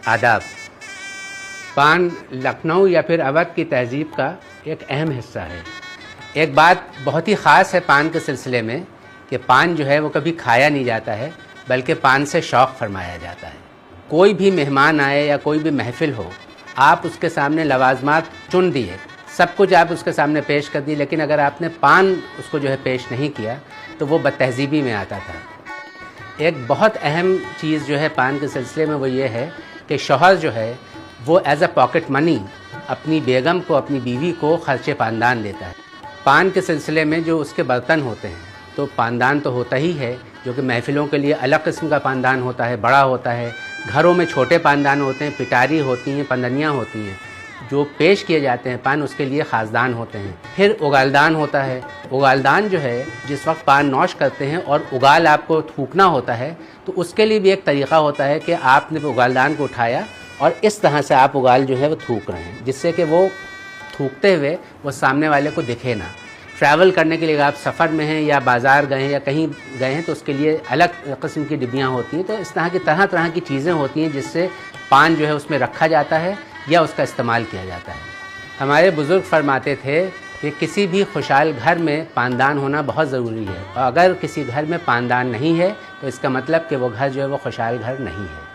आदाब। पान लखनऊ या फिर अवध की तहज़ीब का एक अहम हिस्सा है। एक बात बहुत ही ख़ास है पान के सिलसिले में कि पान जो है वो कभी खाया नहीं जाता है, बल्कि पान से शौक़ फरमाया जाता है। कोई भी मेहमान आए या कोई भी महफ़िल हो, आप उसके सामने लवाज़मात चुन दिए, सब कुछ आप उसके सामने पेश कर दिए, लेकिन अगर आपने पान उसको जो है पेश नहीं किया तो वो बदतहज़ीबी में आता था। एक बहुत अहम चीज़ जो है पान के सिलसिले में वो ये है कि शौहर जो है वो एज़ अ पॉकेट मनी अपनी बेगम को, अपनी बीवी को खर्चे पानदान देता है। पान के सिलसिले में जो उसके बर्तन होते हैं, तो पानदान तो होता ही है, जो कि महफ़िलों के लिए अलग किस्म का पानदान होता है, बड़ा होता है। घरों में छोटे पानदान होते हैं, पिटारी होती हैं, पंदनियाँ होती हैं। जो पेश किए जाते हैं पान, उसके लिए ख़ासदान होते हैं। फिर उगालदान होता है। उगालदान जो है, जिस वक्त पान नौश करते हैं और उगाल आपको थूकना होता है, तो उसके लिए भी एक तरीक़ा होता है कि आपने उगालदान को उठाया और इस तरह से आप उगाल जो है वो थूक रहे हैं, जिससे कि वो थूकते हुए वो सामने वाले को दिखे ना। ट्रैवल करने के लिए आप सफ़र में हैं या बाज़ार गए हैं या कहीं गए हैं, तो उसके लिए अलग किस्म की डिब्बियाँ होती हैं। तो इस तरह तरह की चीज़ें होती हैं जिससे पान जो है उसमें रखा जाता है या उसका इस्तेमाल किया जाता है। हमारे बुज़ुर्ग फरमाते थे कि किसी भी खुशहाल घर में पानदान होना बहुत ज़रूरी है, और अगर किसी घर में पानदान नहीं है तो इसका मतलब कि वो घर जो है वो खुशहाल घर नहीं है।